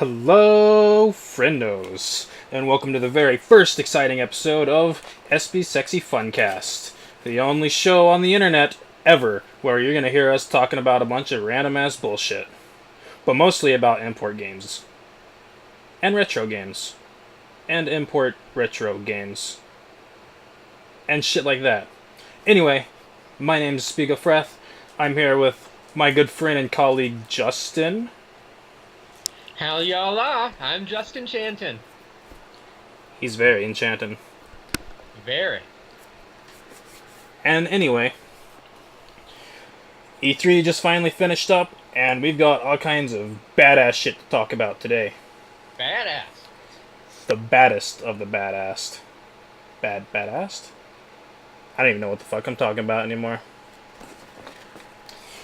Hello, friendos, and welcome to the very first exciting episode of Espi's Sexy Funcast, the only show on the internet ever where you're going to hear us talking about a bunch of random ass bullshit, but mostly about import games, and retro games, and import retro games, and shit like that. Anyway, my name is Espiga. I'm here with my good friend and colleague Justin. How y'all are? I'm Justin Chanton. He's very enchanting. Very. And anyway, E3 just finally finished up, and we've got all kinds of badass shit to talk about today. Badass. The baddest of the badass. Badass? I don't even know what the fuck I'm talking about anymore.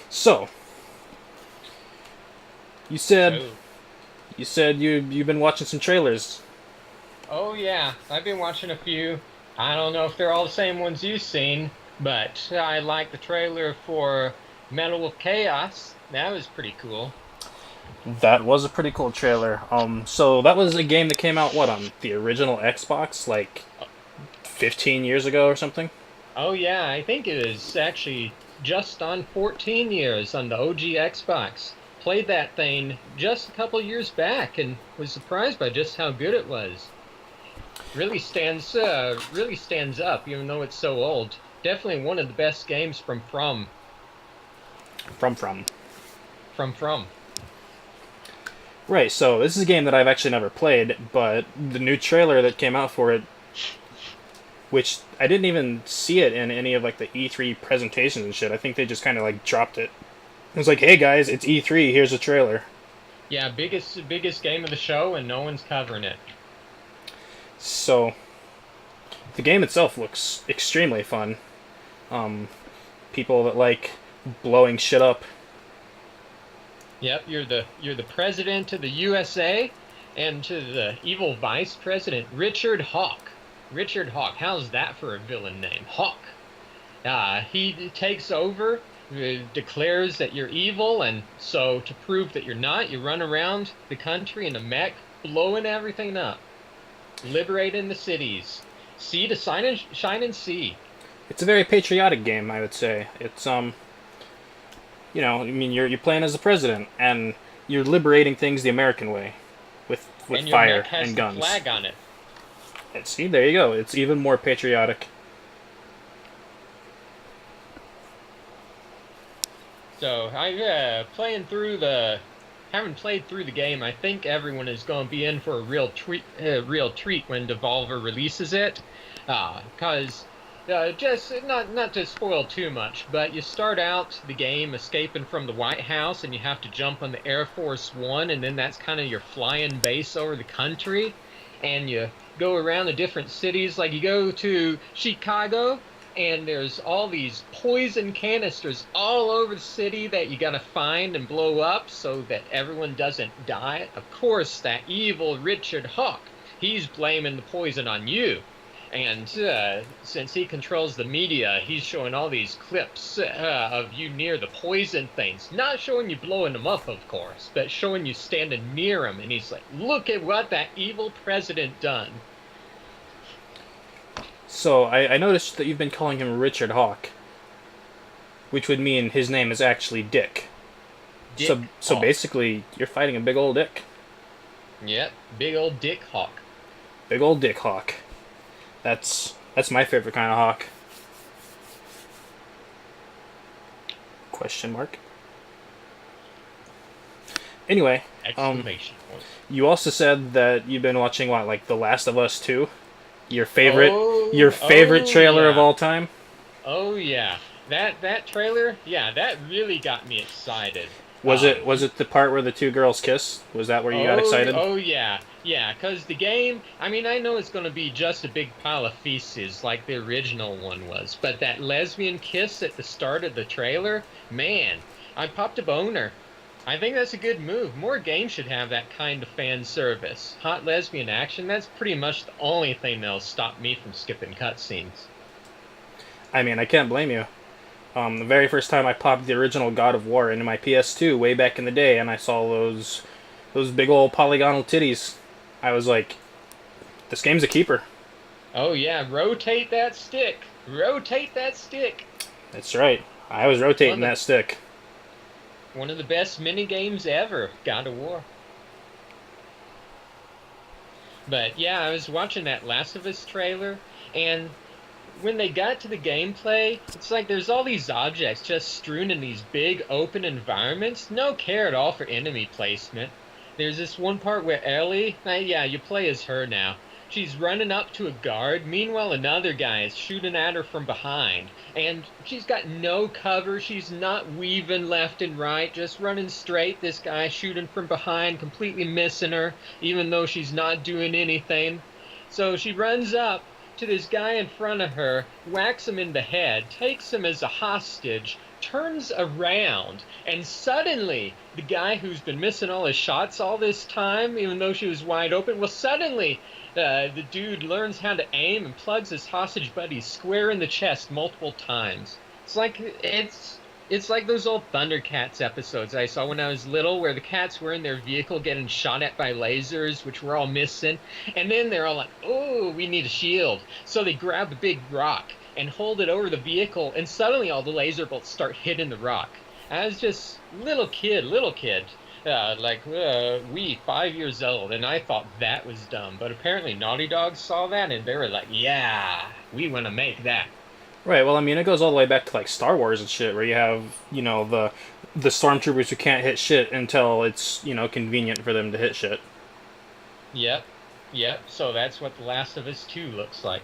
So, you said you've been watching some trailers. Oh yeah, I've been watching a few. I don't know if they're all the same ones you've seen, but I like the trailer for Metal of Chaos. That was pretty cool. That was a pretty cool trailer. So that was a game that came out, what, on the original Xbox, like 15 years ago or something? Oh yeah, I think it is actually just on 14 years on the OG Xbox. Played that thing just a couple years back and was surprised by just how good it was. Really stands up, even though it's so old. Definitely one of the best games from From. Right, so this is a game that I've actually never played, but the new trailer that came out for it, which I didn't even see it in any of like the E3 presentations and shit. I think they just kind of like dropped it. It was like, hey guys, it's E3, here's a trailer. Yeah, biggest game of the show, and no one's covering it. So, the game itself looks extremely fun. People that like blowing shit up. Yep, you're the president of the USA, and to the evil vice president, Richard Hawk. Richard Hawk, how's that for a villain name? Hawk. He takes over, declares that you're evil, and so to prove that you're not, you run around the country in a mech, blowing everything up, liberating the cities, sea to shine and sea. It's a very patriotic game, I would say. It's you're playing as the president and you're liberating things the American way, with And your fire mech has and the guns. flag on it. And see, there you go. It's even more patriotic. So I haven't played through the game. I think everyone is going to be in for a real treat when Devolver releases it, because just not to spoil too much, but you start out the game escaping from the White House, and you have to jump on the Air Force One, and then that's kind of your flying base over the country, and you go around the different cities. Like you go to Chicago, and there's all these poison canisters all over the city that you gotta find and blow up so that everyone doesn't die. Of course, that evil Richard Hawk, he's blaming the poison on you. And since he controls the media, he's showing all these clips of you near the poison things. Not showing you blowing them up, of course, but showing you standing near him. And he's like, look at what that evil president done. So I noticed that you've been calling him Richard Hawk, which would mean his name is actually Dick. Dick So Hawk. basically, you're fighting a big old dick. Yep, big old Dick Hawk. Big old Dick Hawk. That's my favorite kind of hawk. Question mark. Anyway, Exclamation point. you also said that you've been watching what, like The Last of Us 2? Your favorite trailer of Yeah. all time? Oh yeah, that trailer, yeah, that really got me excited. Was it the part where the two girls kiss? Was that where you got excited? Oh yeah, yeah. Cause the game, I mean, I know it's gonna be just a big pile of feces like the original one was, but that lesbian kiss at the start of the trailer, man, I popped a boner. I think that's a good move. More games should have that kind of fan service. Hot lesbian action, that's pretty much the only thing that'll stop me from skipping cutscenes. I mean, I can't blame you. The very first time I popped the original God of War into my PS2 way back in the day, and I saw those those big old polygonal titties. I was like, this game's a keeper. Oh yeah, rotate that stick. Rotate that stick. That's right. I was rotating that stick. One of the best mini games ever. God of War. But yeah, I was watching that Last of Us trailer, and when they got to the gameplay, it's like there's all these objects just strewn in these big open environments. No care at all for enemy placement. There's this one part where Ellie, yeah, you play as her now. She's running up to a guard. Meanwhile, another guy is shooting at her from behind. And she's got no cover. She's not weaving left and right, just running straight. This guy shooting from behind, completely missing her, even though she's not doing anything. So she runs up to this guy in front of her, whacks him in the head, takes him as a hostage, turns around, and suddenly the guy who's been missing all his shots all this time, even though she was wide open, well, suddenly the dude learns how to aim and plugs his hostage buddy square in the chest multiple times. It's like those old Thundercats episodes I saw when I was little, where the cats were in their vehicle getting shot at by lasers, which were all missing, and then they're all like, "Oh, we need a shield." So they grab a big rock and hold it over the vehicle, and suddenly all the laser bolts start hitting the rock. I was just little kid, we 5 years old, and I thought that was dumb. But apparently Naughty Dog saw that, and they were like, "Yeah, we want to make that." Right, well, I mean, it goes all the way back to, like, Star Wars and shit, where you have, the stormtroopers who can't hit shit until it's, convenient for them to hit shit. Yep. So that's what The Last of Us 2 looks like.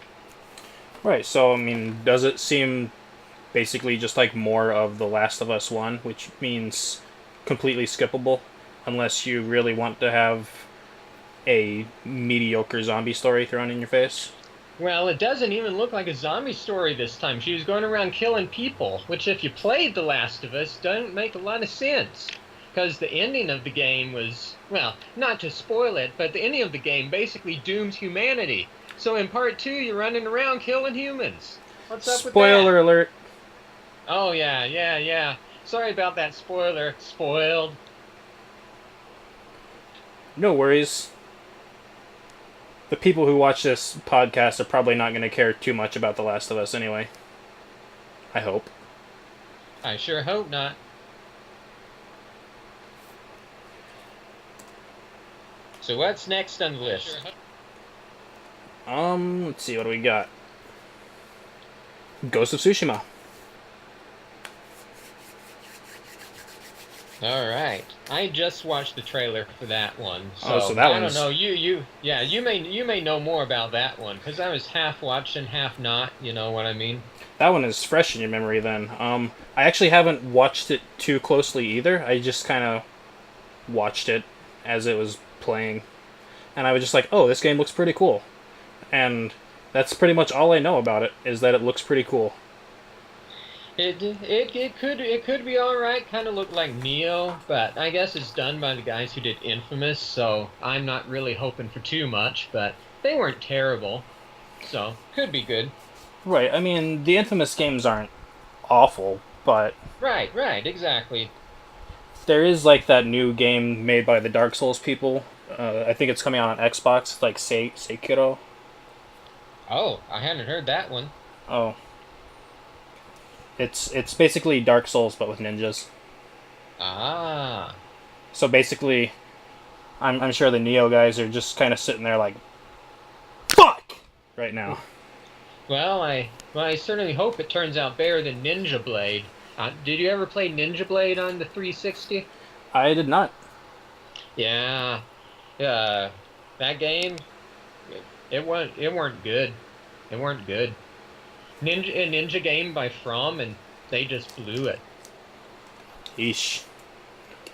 Right, so, I mean, does it seem basically just like more of The Last of Us 1, which means completely skippable, unless you really want to have a mediocre zombie story thrown in your face? Well, it doesn't even look like a zombie story this time. She was going around killing people, which if you played The Last of Us, doesn't make a lot of sense. Because the ending of the game was, well, not to spoil it, but the ending of the game basically dooms humanity. So in part 2, you're running around killing humans. What's up with that? Spoiler alert. Oh, yeah. Sorry about that spoiler. Spoiled. No worries. The people who watch this podcast are probably not going to care too much about The Last of Us anyway. I hope. I sure hope not. So what's next on the list? Let's see, what do we got? Ghost of Tsushima. All right, I just watched the trailer for that one. So that I don't know. You may know more about that one because I was half watching, half not. You know what I mean? That one is fresh in your memory then. I actually haven't watched it too closely either. I just kind of watched it as it was playing, and I was just like, "Oh, this game looks pretty cool," and that's pretty much all I know about it, is that it looks pretty cool. It could be all right. Kind of look like Neo, but I guess it's done by the guys who did Infamous, so I'm not really hoping for too much. But they weren't terrible, so could be good. Right. I mean, the Infamous games aren't awful, but Right, exactly. there is like that new game made by the Dark Souls people. I think it's coming out on Xbox, like Sekiro. Oh, I hadn't heard that one. Oh. It's basically Dark Souls but with ninjas. Ah. So basically, I'm sure the Neo guys are just kind of sitting there like, fuck, right now. Well, I certainly hope it turns out better than Ninja Blade. Did you ever play Ninja Blade on the 360? I did not. Yeah. That game, it weren't good. It weren't good. A ninja game by From, and they just blew it. Eesh.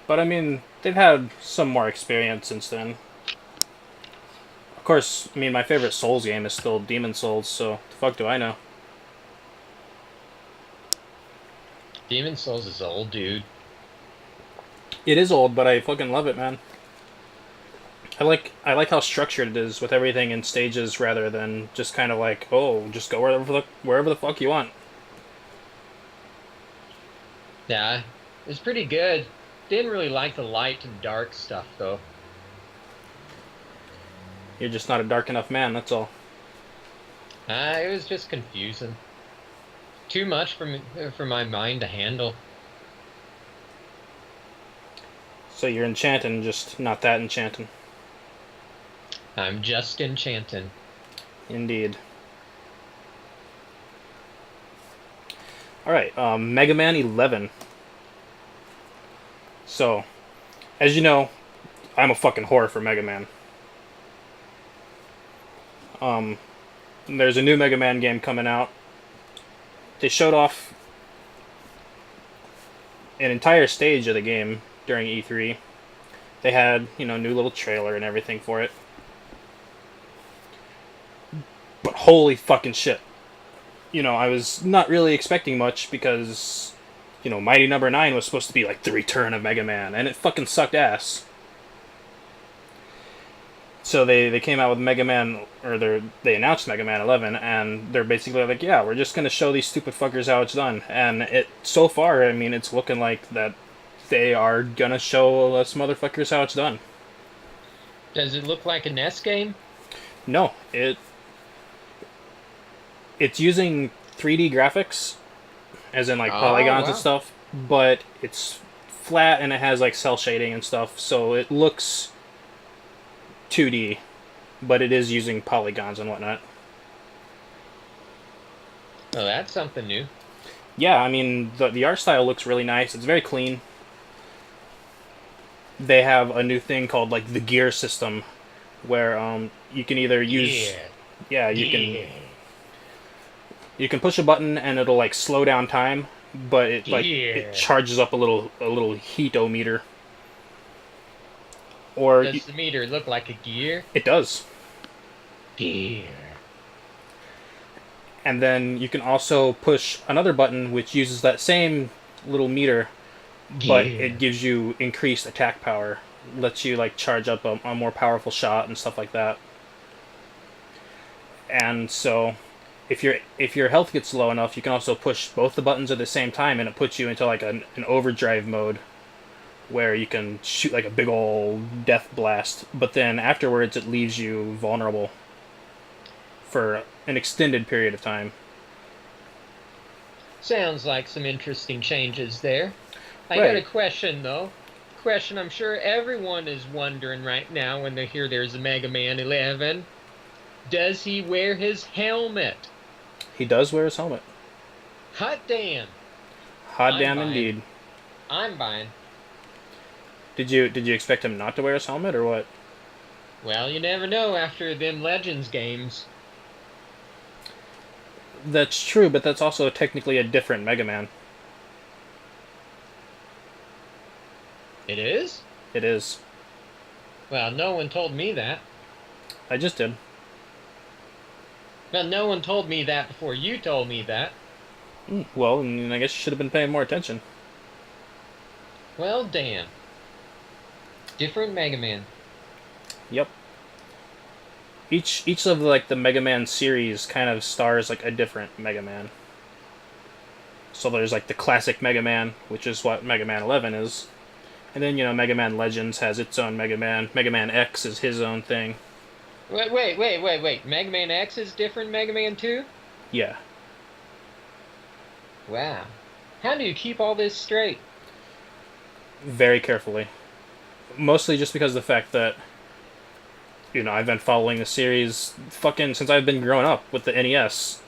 But I mean, they've had some more experience since then. Of course, I mean, my favorite Souls game is still Demon Souls, so the fuck do I know? Demon Souls is old, dude. It is old, but I fucking love it, man. I like how structured it is with everything in stages rather than just kind of like, oh, just go wherever the fuck you want. Yeah, it's pretty good. Didn't really like the light and dark stuff though. You're just not a dark enough man, that's all. It was just confusing. Too much for my mind to handle. So you're enchanting, just not that enchanting. I'm just enchanting. Indeed. Alright, Mega Man 11. So, as you know, I'm a fucking whore for Mega Man. There's a new Mega Man game coming out. They showed off an entire stage of the game during E3. They had, new little trailer and everything for it. But holy fucking shit. I was not really expecting much because, Mighty Number 9 was supposed to be like the return of Mega Man, and it fucking sucked ass. So they came out with Mega Man, or they announced Mega Man 11, and they're basically like, yeah, we're just gonna show these stupid fuckers how it's done. And so far, I mean, it's looking like that they are gonna show us motherfuckers how it's done. Does it look like a NES game? No, it's using 3D graphics, as in like polygons wow. and stuff, but it's flat and it has like cell shading and stuff, so it looks 2D, but it is using polygons and whatnot. Oh, that's something new. Yeah, I mean, the art style looks really nice. It's very clean. They have a new thing called like the gear system, where you can either use you can push a button and it'll like slow down time, but it charges up a little heatometer. Or does the meter look like a gear? It does. Gear. And then you can also push another button which uses that same little meter, but it gives you increased attack power. Lets you like charge up a more powerful shot and stuff like that. And so if your health gets low enough, you can also push both the buttons at the same time, and it puts you into like an overdrive mode where you can shoot like a big old death blast, but then afterwards it leaves you vulnerable for an extended period of time. Sounds like some interesting changes there. I Right. got a question though. Question I'm sure everyone is wondering right now when they hear there's a Mega Man 11. Does he wear his helmet? He does wear his helmet. Hot damn. Hot damn indeed. I'm buying. Did you expect him not to wear his helmet or what? Well, you never know after them Legends games. That's true, but that's also technically a different Mega Man. It is? It is. Well, no one told me that. I just did. Well, no one told me that before you told me that. Well, I guess you should have been paying more attention. Well, damn. Different Mega Man. Yep. Each of like the Mega Man series kind of stars like a different Mega Man. So there's like the classic Mega Man, which is what Mega Man 11 is. And then, Mega Man Legends has its own Mega Man. Mega Man X is his own thing. Wait. Mega Man X is different Mega Man 2? Yeah. Wow. How do you keep all this straight? Very carefully. Mostly just because of the fact that, I've been following the series fucking since I've been growing up with the NES.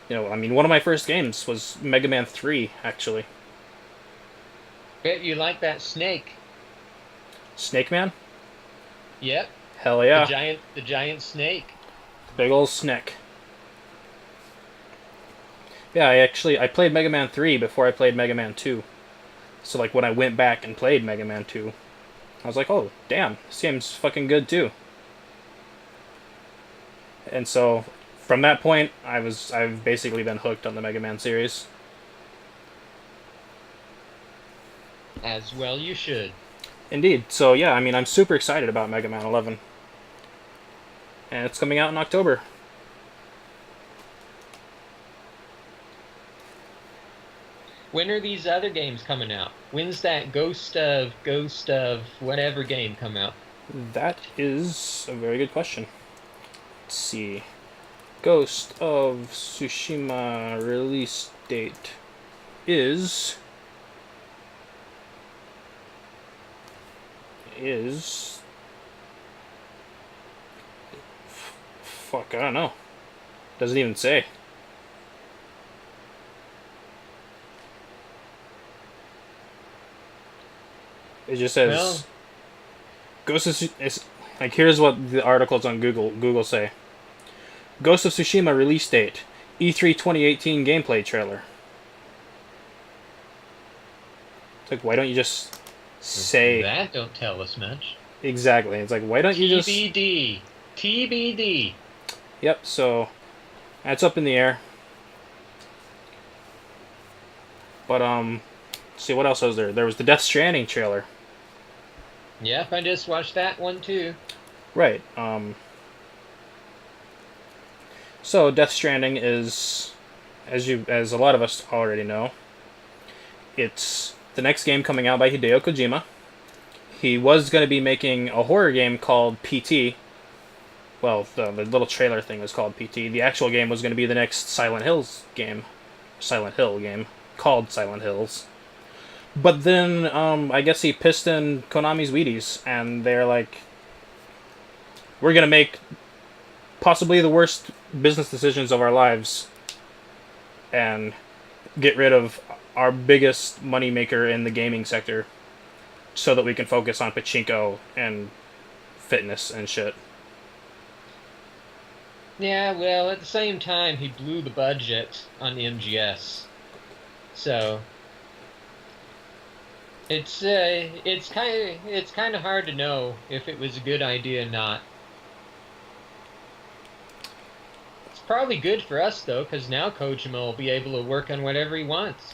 One of my first games was Mega Man 3, actually. Bet you like that snake. Snake Man? Yep. Hell yeah. The giant snake. Big old snake. Yeah, I played Mega Man 3 before I played Mega Man 2. So like when I went back and played Mega Man 2, I was like, oh, damn, this game's fucking good too. And so from that point, I've basically been hooked on the Mega Man series. As well you should. Indeed. So yeah, I'm super excited about Mega Man 11. And it's coming out in October. When are these other games coming out? When's that Ghost of whatever game come out? That is a very good question. Let's see. Ghost of Tsushima release date is fuck, I don't know. Doesn't even say. It just Well, says Ghost of is like here's what the articles on Google say. Ghost of Tsushima release date E3 2018 gameplay trailer. It's like why don't you just say that don't tell us much. exactly? It's like why don't you just TBD. TBD. Yep, so that's up in the air. But see what else was there? There was the Death Stranding trailer. Yep, I just watched that one too. Right. So Death Stranding is, as a lot of us already know, it's the next game coming out by Hideo Kojima. He was going to be making a horror game called PT. Well, the little trailer thing was called PT. The actual game was going to be the next Silent Hill game called Silent Hills. But then I guess he pissed in Konami's Wheaties, and they're like, "We're going to make possibly the worst business decisions of our lives and get rid of our biggest moneymaker in the gaming sector so that we can focus on pachinko and fitness and shit." Yeah, well, at the same time, he blew the budget on MGS. So it's kind of hard to know if it was a good idea or not. It's probably good for us though, because now Kojima will be able to work on whatever he wants.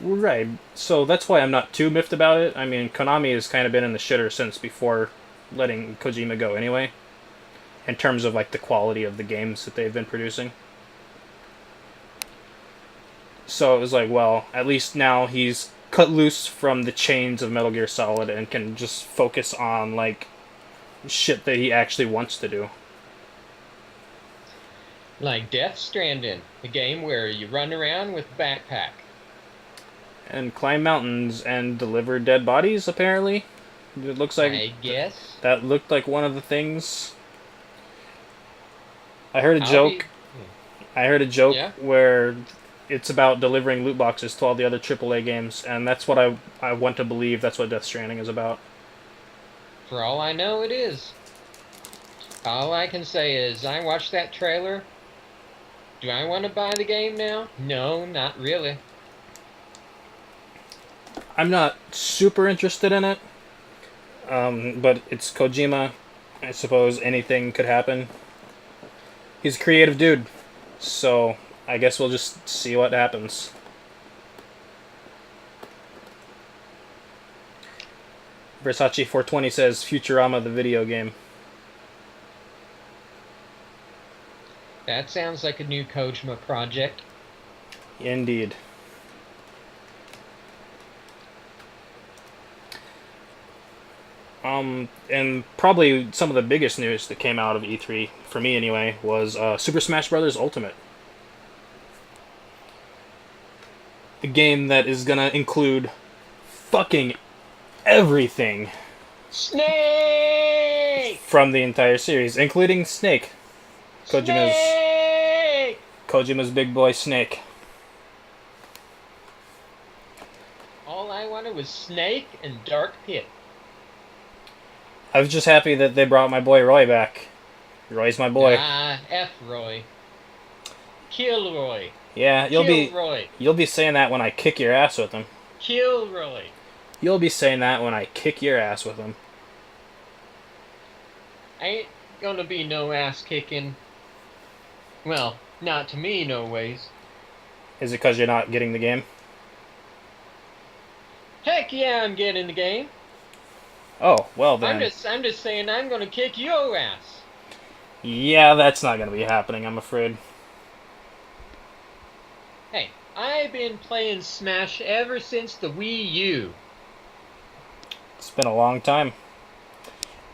Right. So that's why I'm not too miffed about it. I mean, Konami has kind of been in the shitter since before letting Kojima go anyway, in terms of like the quality of the games that they've been producing. So it was like, well, at least now he's cut loose from the chains of Metal Gear Solid and can just focus on like shit that he actually wants to do. Like Death Stranding, a game where you run around with a backpack. And climb mountains and deliver dead bodies, apparently. It looks like I guess. that looked like one of the things. I heard a I'll joke. be- I heard a joke Yeah. where it's about delivering loot boxes to all the other AAA games, and that's what I want to believe that's what Death Stranding is about. For all I know, it is. All I can say is, I watched that trailer. Do I want to buy the game now? No, not really. I'm not super interested in it, but it's Kojima. I suppose anything could happen. He's a creative dude, so I guess we'll just see what happens. Versace 420 says Futurama the video game. That sounds like a new Kojima project. Indeed. And probably some of the biggest news that came out of E3, for me anyway, was Super Smash Bros. Ultimate. A game that is gonna include fucking everything Snake! from the entire series, including Snake. Snake! Kojima's big boy Snake. All I wanted was Snake and Dark Pit. I was just happy that they brought my boy Roy back. Roy's my boy. Ah, F Roy. Kill Roy. Yeah, Kill Roy. you'll be saying that when I kick your ass with him. Kill Roy. You'll be saying that when I kick your ass with him. Ain't gonna be no ass kicking. Well, not to me, no ways. Is it because you're not getting the game? Heck yeah, I'm getting the game. Oh, well then. I'm just saying I'm gonna kick your ass. Yeah, that's not going to be happening, I'm afraid. Hey, I've been playing Smash ever since the Wii U. It's been a long time.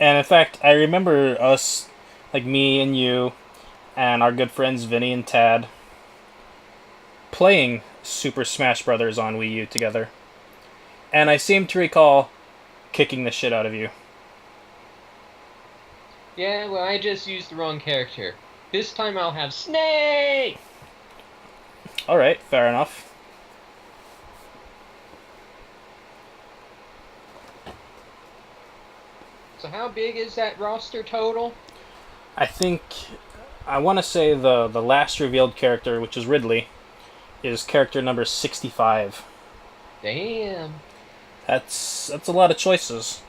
And in fact, I remember us, like me and you, and our good friends Vinny and Tad, playing Super Smash Brothers on Wii U together. And I seem to recall kicking the shit out of you. Yeah, well, I just used the wrong character. This time I'll have Snake! Alright, fair enough. So how big is that roster total? I think I want to say the last revealed character, which is Ridley, is character number 65. Damn. That's a lot of choices.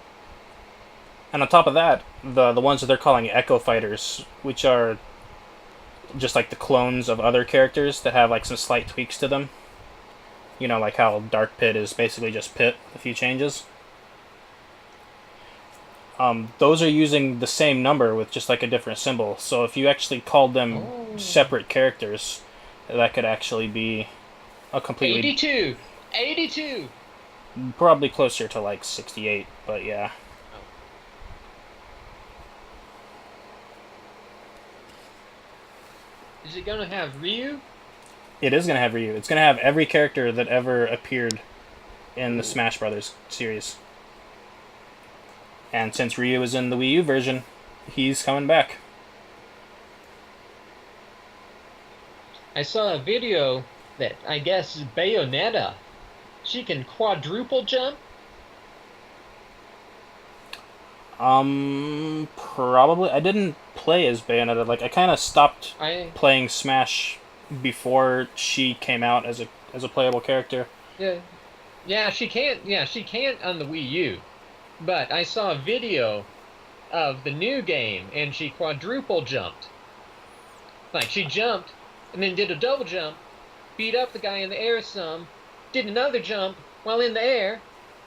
And on top of that, the ones that they're calling Echo Fighters, which are just like the clones of other characters that have like some slight tweaks to them. You know, like how Dark Pit is basically just Pit, a few changes. Those are using the same number with just like a different symbol. So if you actually called them separate characters, that could actually be a completely 82! Probably closer to like 68, but yeah. Is it gonna have Ryu? It is going to have Ryu. It's going to have every character that ever appeared in the Smash Brothers series. And since Ryu is in the Wii U version, he's coming back. I saw a video that I guess is Bayonetta. She can quadruple jump? Probably. I didn't play as Bayonetta. Like, I kind of stopped playing Smash before she came out as a playable character. Yeah, she can't. Yeah, she can't on the Wii U. But I saw a video of the new game, and she quadruple jumped. Like, she jumped, and then did a double jump, beat up the guy in the air some, did another jump while in the air,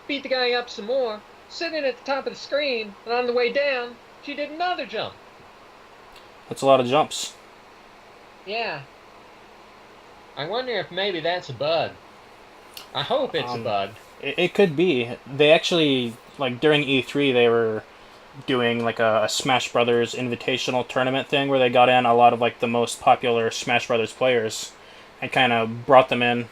beat the guy up some more, sitting at the top of the screen, and on the way down, she did another jump. That's a lot of jumps. Yeah. I wonder if maybe that's a bug. I hope it's a bug. It could be. They actually, like, during E3, they were doing, like, a Smash Brothers invitational tournament thing where they got in a lot of, like, the most popular Smash Brothers players and kind of brought them in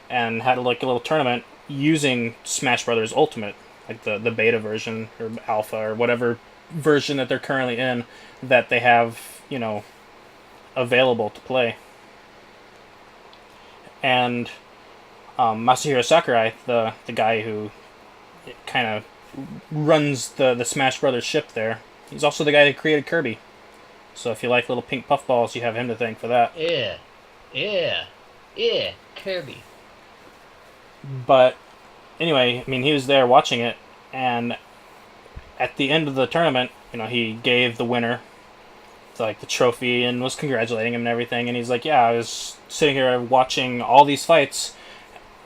and had, like, a little tournament using Smash Brothers Ultimate, like the beta version or alpha or whatever version that they're currently in that they have, you know, available to play. And Masahiro Sakurai, the guy who kind of runs the Smash Brothers ship there, he's also the guy that created Kirby. So if you like little pink puffballs, you have him to thank for that. Yeah, Kirby. But anyway, I mean, he was there watching it, and at the end of the tournament, you know, he gave the winner like the trophy and was congratulating him and everything. And he's like, "Yeah, I was sitting here watching all these fights,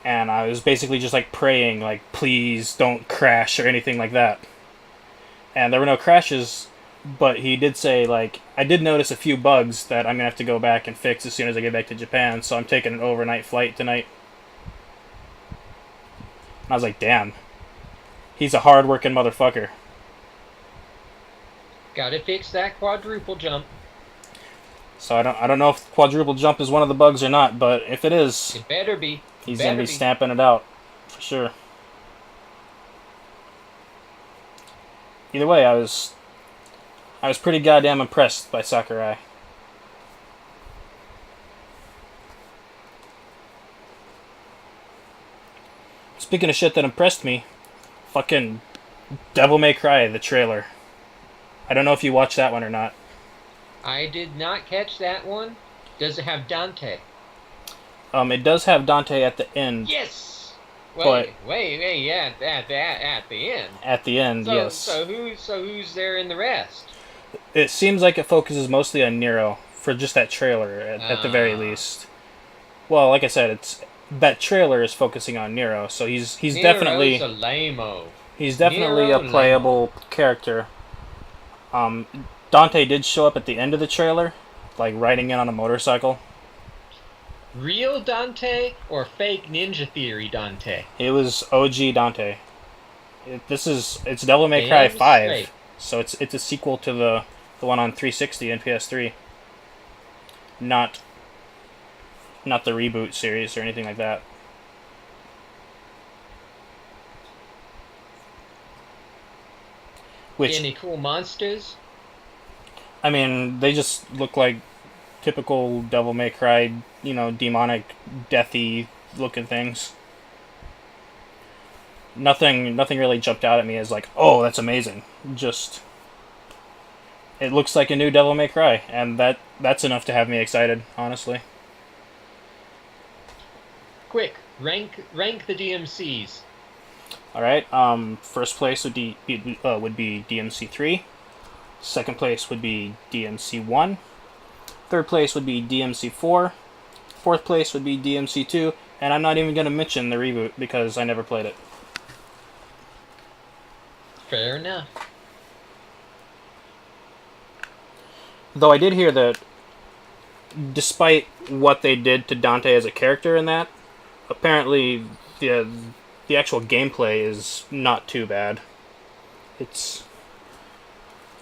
and I was basically just like praying, like, please don't crash or anything like that." And there were no crashes, but he did say, like, I did notice a few bugs that I'm gonna have to go back and fix as soon as I get back to Japan. So I'm taking an overnight flight tonight. And I was like, damn, he's a hard-working motherfucker. Gotta fix that quadruple jump. So I don't know if quadruple jump is one of the bugs or not, but if it is, it better be. He's gonna be stamping it out for sure. Either way, I was pretty goddamn impressed by Sakurai. Speaking of shit that impressed me, fucking Devil May Cry, the trailer. I don't know if you watched that one or not. I did not catch that one. Does it have Dante? It does have Dante at the end. Yes. Wait, yeah, at the end. At the end, yes. So who's there in the rest? It seems like it focuses mostly on Nero for just that trailer, at the very least. Well, like I said, that trailer is focusing on Nero, so he's Nero's definitely a lame-o. He's definitely a playable character. Dante did show up at the end of the trailer, like riding in on a motorcycle. Real Dante or fake Ninja Theory Dante? It was OG Dante. It's Devil May Cry 5, So it's a sequel to the one on 360 and PS3, not not the reboot series or anything like that. Which, Any cool monsters? I mean, they just look like typical Devil May Cry, demonic, deathy looking things. Nothing really jumped out at me as like, oh, that's amazing. Just it looks like a new Devil May Cry, and that's enough to have me excited, honestly. Quick, rank the DMCs. All right. First place would be DMC 3. Second place would be DMC 1. Third place would be DMC 4. Fourth place would be DMC 2, and I'm not even going to mention the reboot because I never played it. Fair enough. Though I did hear that despite what they did to Dante as a character in that, apparently the actual gameplay is not too bad. It's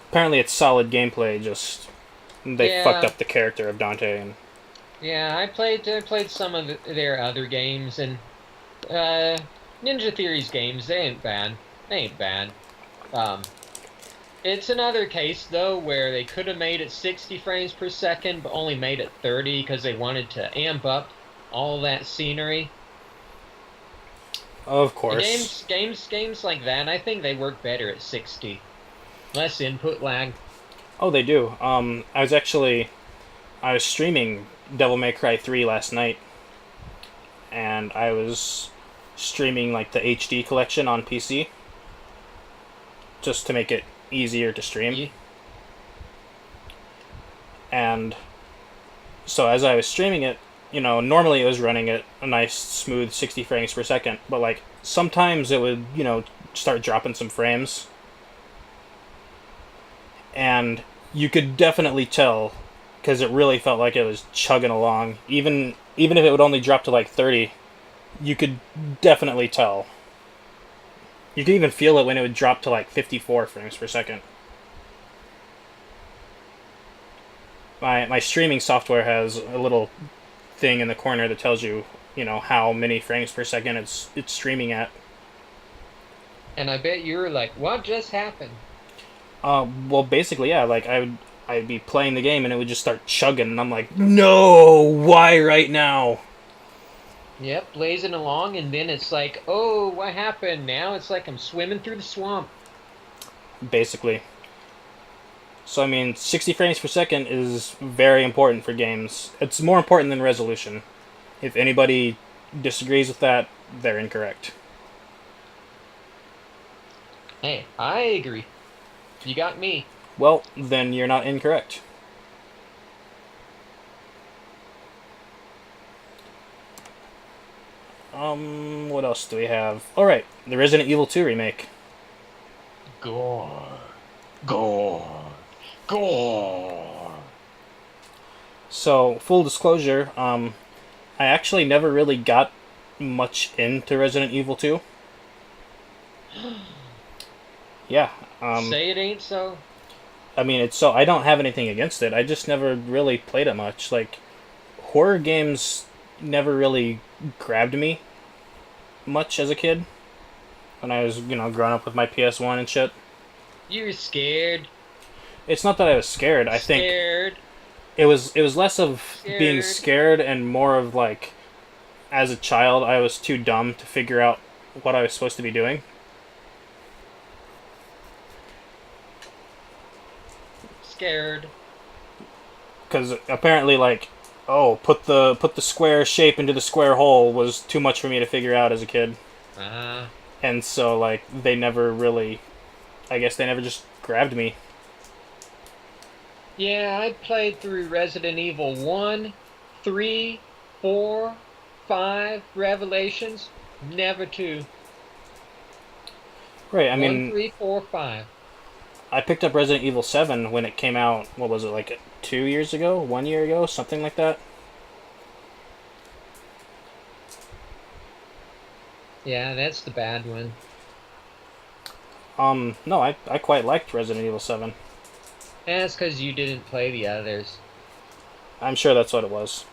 apparently it's solid gameplay. Just they fucked up the character of Dante. And yeah, I played some of their other games, and Ninja Theory's games, they ain't bad. It's another case though where they could have made it 60 frames per second, but only made it 30 because they wanted to amp up all that scenery. Of course. Games like that, I think they work better at 60. Less input lag. Oh, they do. I was streaming Devil May Cry 3 last night, and I was streaming like the HD collection on PC, just to make it easier to stream. Yeah. And so as I was streaming it, normally it was running at a nice smooth 60 frames per second, but like sometimes it would, start dropping some frames. And you could definitely tell because it really felt like it was chugging along. Even if it would only drop to like 30, you could definitely tell. You could even feel it when it would drop to like 54 frames per second. My streaming software has a little thing in the corner that tells you, how many frames per second it's streaming at. And I bet you were like, what just happened? Well, basically, yeah. Like I'd be playing the game and it would just start chugging, and I'm like, no, why right now? Yep, blazing along, and then it's like, oh, what happened? Now it's like I'm swimming through the swamp. Basically. So I mean, 60 frames per second is very important for games. It's more important than resolution. If anybody disagrees with that, they're incorrect. Hey, I agree. You got me. Well, then you're not incorrect. What else do we have? Alright, the Resident Evil 2 remake. Gore. Gore. Gore. So, full disclosure, I actually never really got much into Resident Evil 2. Yeah. Say it ain't so. I mean, it's so I don't have anything against it. I just never really played it much. Like, horror games never really grabbed me much as a kid. When I was, growing up with my PS1 and shit. You were scared. It's not that I was scared. I think it was less of being scared and more of like, as a child, I was too dumb to figure out what I was supposed to be doing. Scared. Because apparently, like, put the square shape into the square hole was too much for me to figure out as a kid. And so, like, they never really, I guess they never just grabbed me. Yeah, I played through Resident Evil 1, 3, 4, 5, Revelations, never 2. Right, I 1, mean, 3, 4, 5. I picked up Resident Evil 7 when it came out, what was it, like 2 years ago? 1 year ago? Something like that? Yeah, that's the bad one. No, I quite liked Resident Evil 7. And that's because you didn't play the others. I'm sure that's what it was.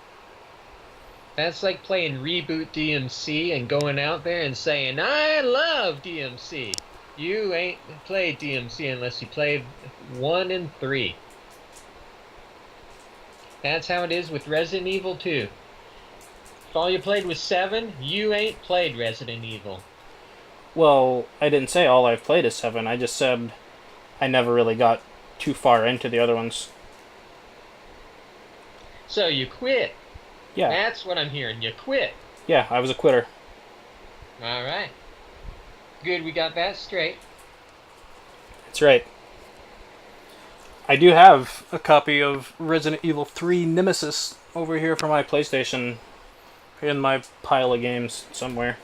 That's like playing Reboot DMC and going out there and saying, I love DMC. You ain't played DMC unless you played 1 and 3. That's how it is with Resident Evil 2. If all you played was 7, you ain't played Resident Evil. Well, I didn't say all I've played is 7. I just said I never really got too far into the other ones. So you quit. Yeah. That's what I'm hearing. You quit. Yeah, I was a quitter. Alright. Good, we got that straight. That's right. I do have a copy of Resident Evil 3 Nemesis over here for my PlayStation in my pile of games somewhere.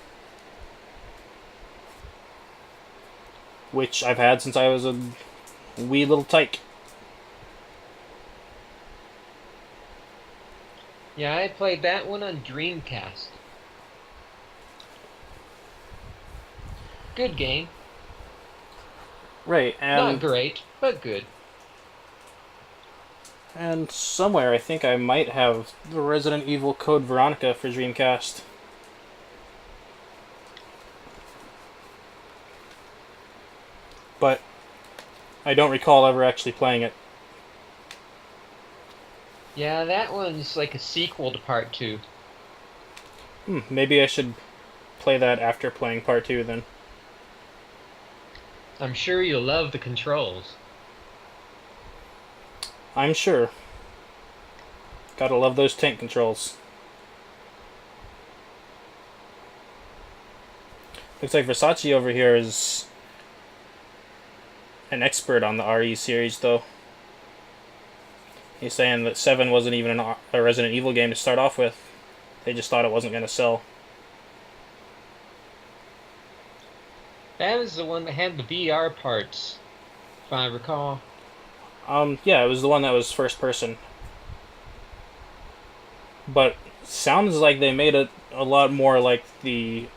Which I've had since I was a wee little tyke. Yeah, I played that one on Dreamcast. Good game. Right, and Not great, but good. And somewhere I think I might have the Resident Evil Code Veronica for Dreamcast. But I don't recall ever actually playing it. Yeah, that one's like a sequel to Part 2. Maybe I should play that after playing Part 2 then. I'm sure you'll love the controls. I'm sure. Gotta love those tank controls. Looks like Versace over here is an expert on the RE series, though. He's saying that 7 wasn't even a Resident Evil game to start off with. They just thought it wasn't going to sell. That was the one that had the VR parts, if I recall. Yeah, it was the one that was first person. But sounds like they made it a lot more like the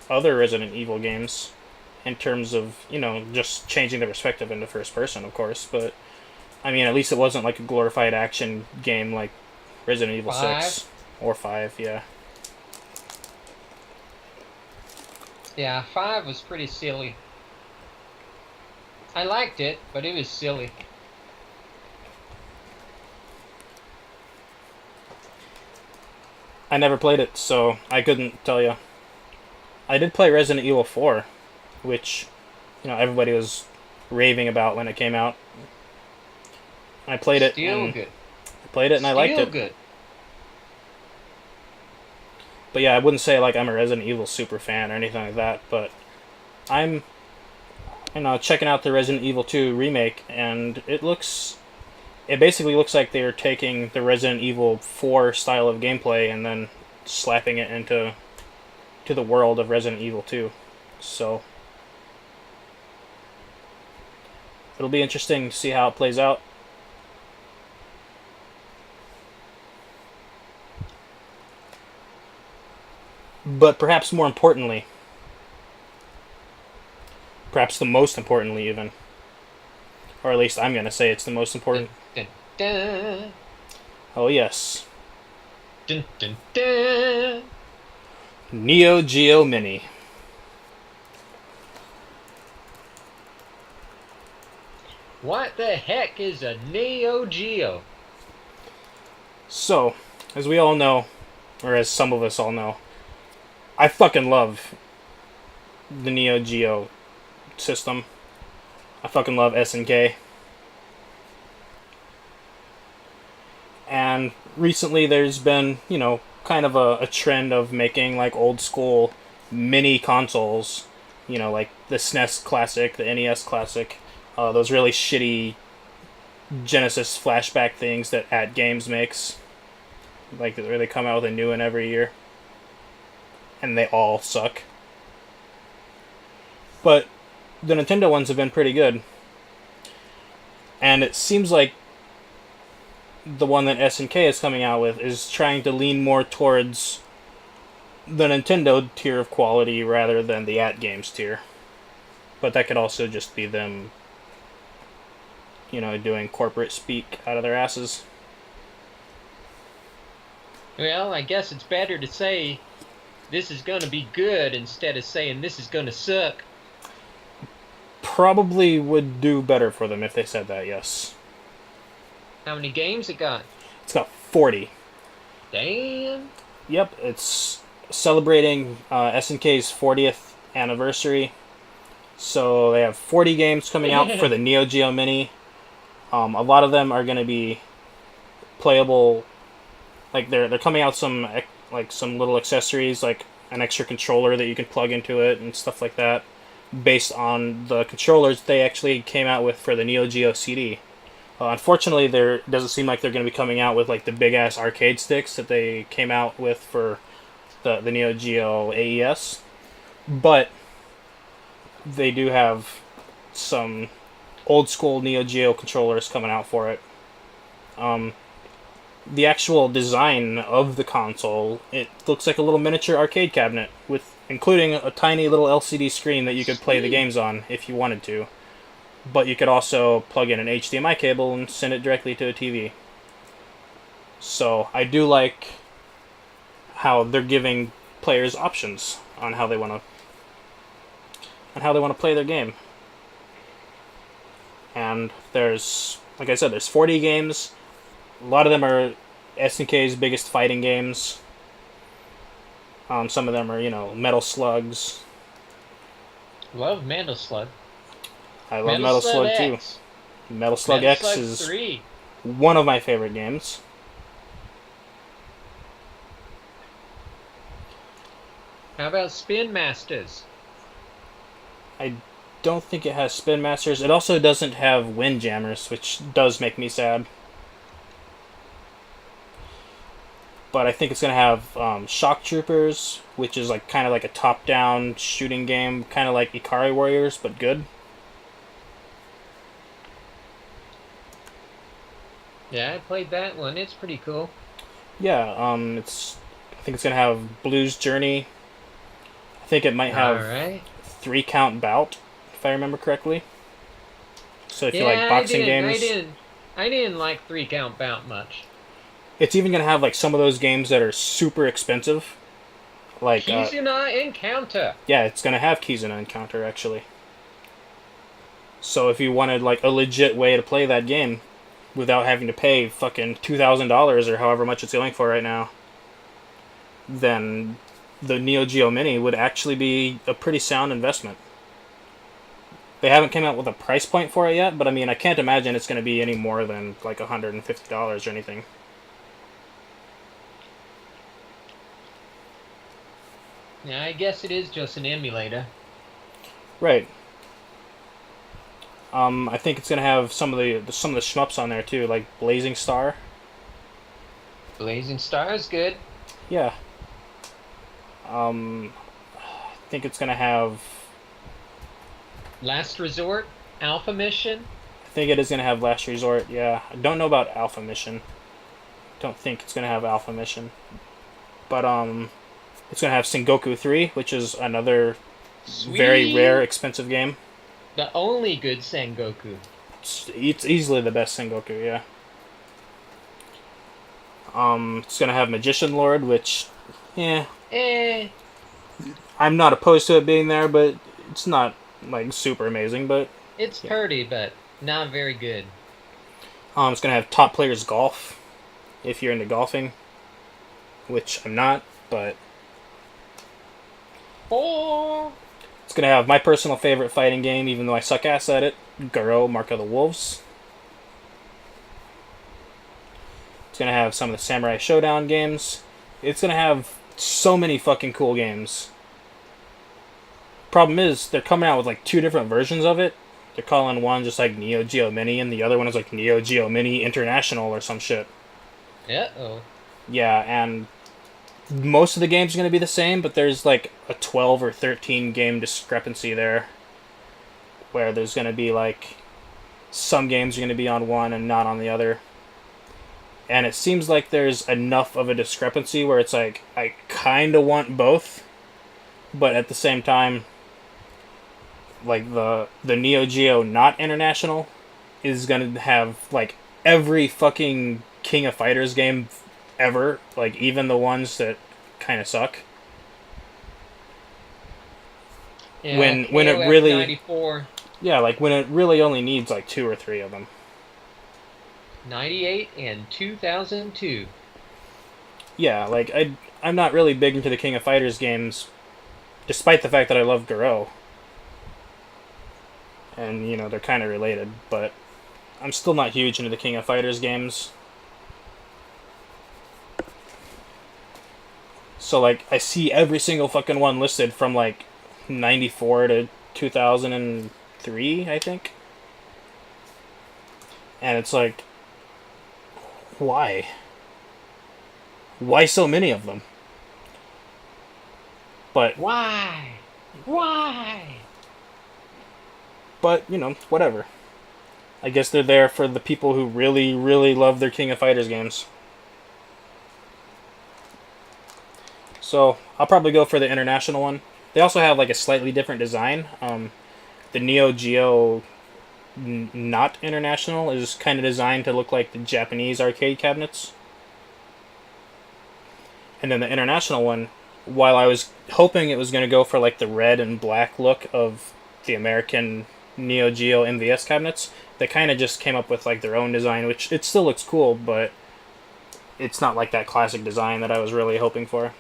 other Resident Evil games in terms of, just changing the perspective into first person, of course. But, I mean, at least it wasn't like a glorified action game like Resident Evil 6 or 5, yeah. Yeah, 5 was pretty silly. I liked it, but it was silly. I never played it, so I couldn't tell you. I did play Resident Evil 4, which, everybody was raving about when it came out. I played it. Still good. I played it and I liked it. Still good. But yeah, I wouldn't say like I'm a Resident Evil super fan or anything like that, but I'm checking out the Resident Evil 2 remake, and it basically looks like they're taking the Resident Evil 4 style of gameplay and then slapping it into the world of Resident Evil 2. So it'll be interesting to see how it plays out. But perhaps more importantly, perhaps the most importantly even, or at least I'm going to say it's the most important. Dun, dun. Oh yes. Dun, dun, dun. Neo Geo Mini. What the heck is a Neo Geo? So, as we all know, or as some of us all know, I fucking love the Neo Geo system. I fucking love SNK. And recently there's been, kind of a trend of making like old school mini consoles, like the SNES Classic, the NES Classic, those really shitty Genesis flashback things that At Games makes, like where they come out with a new one every year, and they all suck. But the Nintendo ones have been pretty good, and it seems like the one that SNK is coming out with is trying to lean more towards the Nintendo tier of quality rather than the At Games tier. But that could also just be them, doing corporate speak out of their asses. Well, I guess it's better to say this is going to be good instead of saying this is going to suck. Probably would do better for them if they said that, yes. How many games it got? It's got 40. Damn. Yep, it's celebrating SNK's 40th anniversary. So they have 40 games coming out for the Neo Geo Mini. A lot of them are going to be playable. Like they're coming out some little accessories, like an extra controller that you can plug into it and stuff like that, based on the controllers they actually came out with for the Neo Geo CD. Unfortunately, there doesn't seem like they're going to be coming out with like the big ass arcade sticks that they came out with for the Neo Geo AES, but they do have some old school Neo Geo controllers coming out for it. The actual design of the console, it looks like a little miniature arcade cabinet with including a tiny little LCD screen that you could play the games on if you wanted to. But you could also plug in an HDMI cable and send it directly to a TV. So I do like how they're giving players options on how they want to play their game. And there's, like I said, there's 40 games. A lot of them are SNK's biggest fighting games. Some of them are, Metal Slugs. Love Metal Slug. I love Metal Slug too. Metal Slug X is 3. One of my favorite games. How about Spin Masters? I don't think it has Spin Masters. It also doesn't have Windjammers, which does make me sad. But I think it's going to have Shock Troopers, which is kind of like a top-down shooting game, kind of like Ikari Warriors, but good. Yeah, I played that one. It's pretty cool. Yeah, I think it's going to have Blues Journey. I think it might have 3-count bout, if I remember correctly. So if you like boxing games... I didn't like 3-count bout much. It's even going to have some of those games that are super expensive. Like Kizuna Encounter. Yeah, it's going to have Kizuna Encounter, actually. So if you wanted a legit way to play that game without having to pay fucking $2,000 or however much it's going for right now, then the Neo Geo Mini would actually be a pretty sound investment. They haven't come out with a price point for it yet, but I can't imagine it's going to be any more than $150 or anything. Yeah, I guess it is just an emulator. Right. I think it's gonna have some of the shmups on there too, like Blazing Star. Blazing Star is good. Yeah. I think it's gonna have Last Resort, Alpha Mission. I think it is gonna have Last Resort. Yeah, I don't know about Alpha Mission. Don't think it's gonna have Alpha Mission, but it's gonna have Sengoku 3, which is another very rare, expensive game. The only good Sengoku. It's easily the best Sengoku, yeah. It's gonna have Magician Lord, which, I'm not opposed to it being there, but it's not super amazing. But it's pretty, but not very good. It's gonna have Top Players Golf, if you're into golfing, which I'm not, but. It's going to have my personal favorite fighting game, even though I suck ass at it, Garo, Mark of the Wolves. It's going to have some of the Samurai Showdown games. It's going to have so many fucking cool games. Problem is, they're coming out with 2 different versions of it. They're calling one just Neo Geo Mini, and the other one is Neo Geo Mini International or some shit. Uh-oh. Yeah, and most of the games are going to be the same, but there's a 12 or 13 game discrepancy there, where there's going to be some games are going to be on one and not on the other. And it seems like there's enough of a discrepancy where it's I kind of want both, but at the same time, like the Neo Geo not international is gonna have like every fucking King of Fighters game ever, like even the ones that kind of suck. Yeah, When it KOF really 94, yeah, like when it really only needs like two or three of them. 98, and 2002. Yeah, like I'm not really big into the King of Fighters games, despite the fact that I love Garo, and you know they're kind of related, but I'm still not huge into the King of Fighters games. So like I see every single fucking one listed from like 94 to 2003, I think. And it's like why? Why so many of them? But Why? Why? you know, whatever. I guess they're there for the people who really really love their King of Fighters games. So, I'll probably go for the international one. They also have like a slightly different design. The Neo Geo not international is kind of designed to look like the Japanese arcade cabinets. And then the international one, while I was hoping it was going to go for like the red and black look of the American Neo Geo MVS cabinets, they kind of just came up with like their own design, which it still looks cool, but it's not like that classic design that I was really hoping for.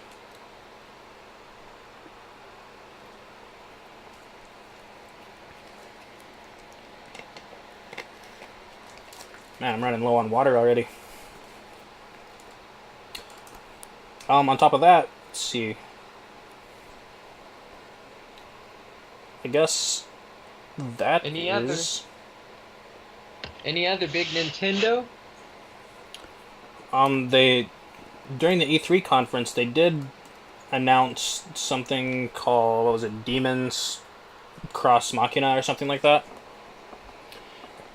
Man, I'm running low on water already. On top of that, let's see. I guess that Any is. Any other big Nintendo? They during the E3 conference they did announce something called what was it, Demons Cross Machina or something like that.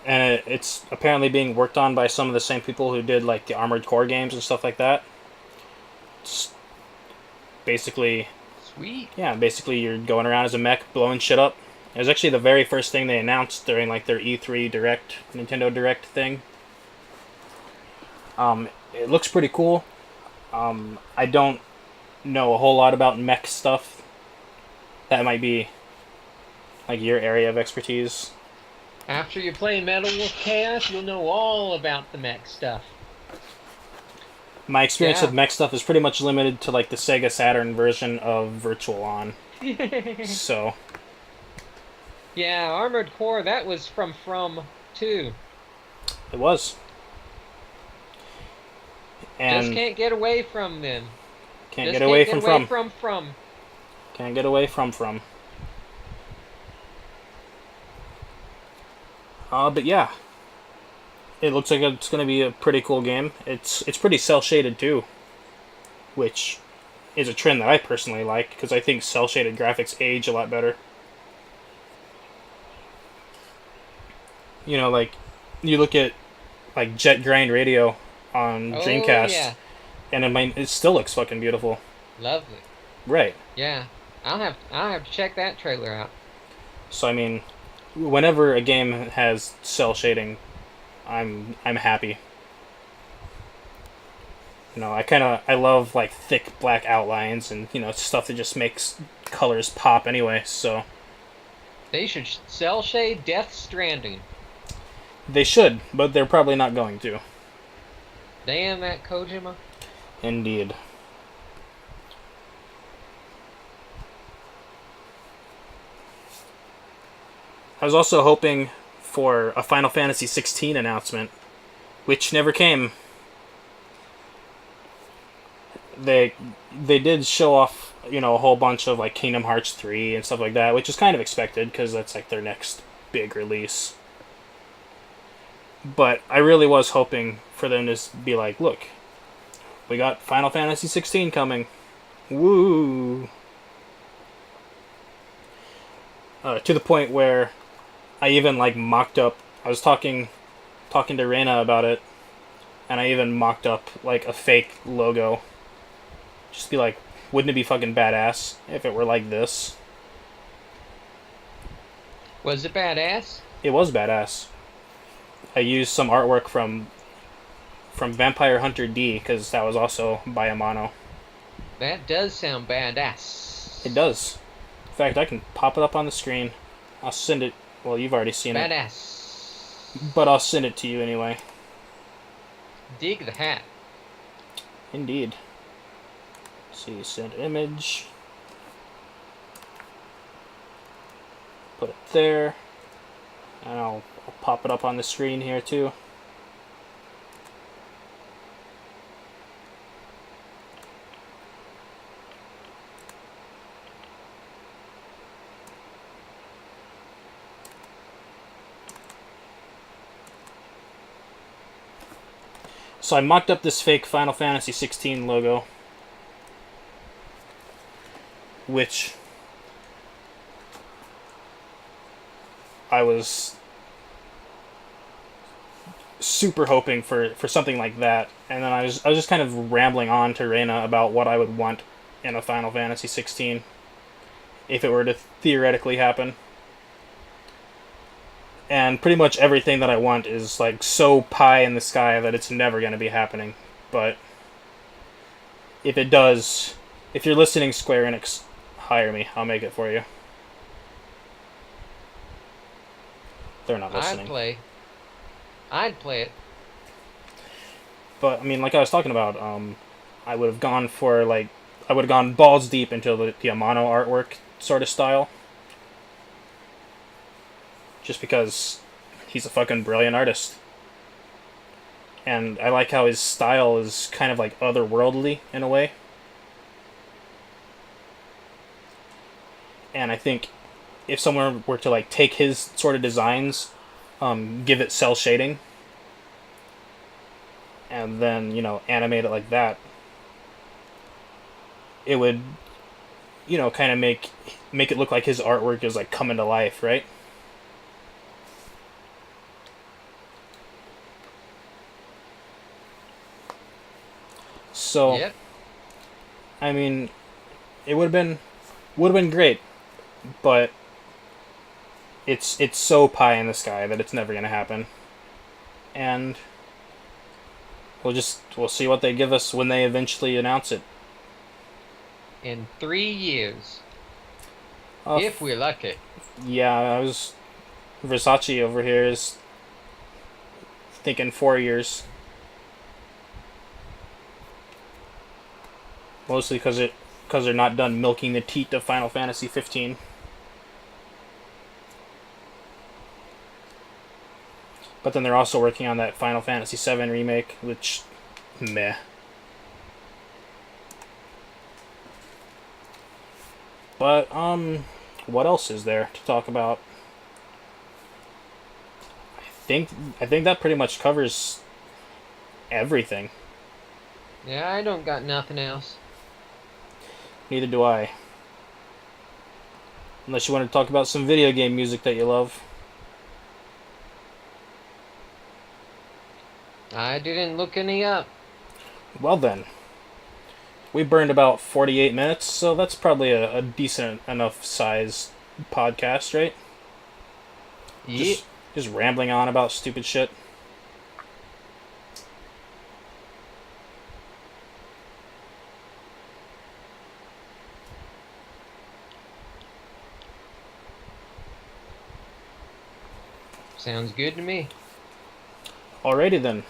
And it's apparently being worked on by some of the same people who did like the Armored Core games and stuff like that. It's basically Sweet. yeah, basically you're going around as a mech blowing shit up. It was actually the very first thing they announced during like their E3 Direct, Nintendo Direct thing. It looks pretty cool. I don't know a whole lot about mech stuff. That might be like your area of expertise. After you play Metal Wolf Chaos, you'll know all about the mech stuff. My experience Yeah. with mech stuff is pretty much limited to like the Sega Saturn version of Virtual On. So Yeah, Armored Core, that was from 2. it was. And Just can't get away from them. can't Just get away can't from get away from. Can't get away from. But yeah, it looks like it's going to be a pretty cool game. It's pretty cel shaded too, which is a trend that I personally like because I think cel shaded graphics age a lot better. You know, like you look at like Jet Grind Radio on Oh, Dreamcast, yeah. and it still looks fucking beautiful. Lovely. Right. Yeah. I'll have to check that trailer out. So I mean, whenever a game has cel shading, I'm happy. You know, I love like thick black outlines and you know stuff that just makes colors pop anyway. So They should cell shade Death Stranding. they should, but they're probably not going to. Damn that Kojima. Indeed. I was also hoping for a Final Fantasy 16 announcement, which never came. They did show off, you know, a whole bunch of like Kingdom Hearts 3 and stuff like that, which is kind of expected because that's like their next big release. But I really was hoping for them to be like, look, we got Final Fantasy 16 coming. Woo! To the point where I even like mocked up. I was talking to Reina about it, and I even mocked up like a fake logo. Just be like, wouldn't it be fucking badass if it were like this? Was it badass? It was badass. I used some artwork from Vampire Hunter D because that was also by Amano. That does sound badass. It does. In fact, I can pop it up on the screen. I'll send it. Well, you've already seen it, Badass. but I'll send it to you anyway. Dig the hat. Indeed. See, send image. Put it there. And I'll pop it up on the screen here too. So I mocked up this fake Final Fantasy 16 logo, which I was super hoping for something like that, and then I was just kind of rambling on to Reina about what I would want in a Final Fantasy 16 if it were to theoretically happen. And pretty much everything that I want is like so pie in the sky that it's never going to be happening. But if it does, if you're listening, Square Enix, hire me. I'll make it for you. They're not listening. I'd play it. But I mean, like I was talking about, I would have gone for I would have gone balls deep into the Amano artwork sort of style. Just because he's a fucking brilliant artist. And I like how his style is kind of like otherworldly in a way. And I think if someone were to like take his sort of designs, give it cell shading, and then, animate it like that, it would, kind of make it look like his artwork is like coming to life, right? So, Yep. I mean, it would have been great, but it's so pie in the sky that it's never gonna happen, and we'll see what they give us when they eventually announce it. In 3 years, Uh, if we're lucky. Yeah, Versace over here is thinking 4 years. Mostly because they're not done milking the teat of Final Fantasy 15. But then they're also working on that Final Fantasy 7 remake, which, meh. But what else is there to talk about? I think that pretty much covers everything. Yeah, I don't got nothing else. Neither do I. Unless you want to talk about some video game music that you love. I didn't look any up. Well then. We burned about 48 minutes, so that's probably a decent enough size podcast, right? Yeah. Just rambling on about stupid shit. Sounds good to me. Alrighty then.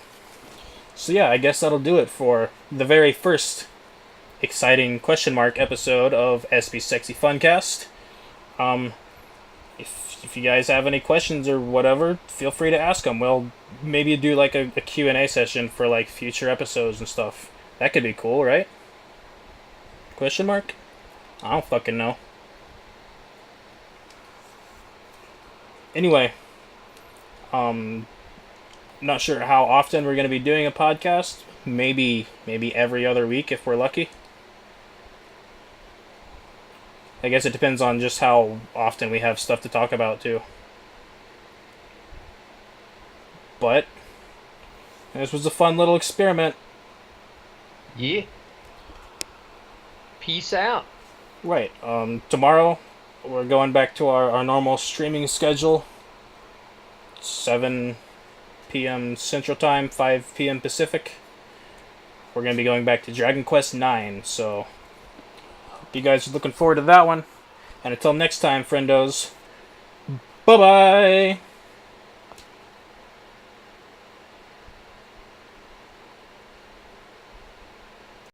So yeah, I guess that'll do it for the very first exciting question mark episode of Espi's Sexy Funcast. If you guys have any questions or whatever, feel free to ask them. We'll maybe do like a Q&A session for like future episodes and stuff. That could be cool, right? Question mark? I don't fucking know. Anyway, not sure how often we're going to be doing a podcast. Maybe every other week if we're lucky. I guess it depends on just how often we have stuff to talk about too. But this was a fun little experiment. Yeah. Peace out. Right. Tomorrow we're going back to our normal streaming schedule. 7 p.m. Central Time, 5 p.m. Pacific. We're going to be going back to Dragon Quest IX, so hope you guys are looking forward to that one. And until next time, friendos, bye-bye!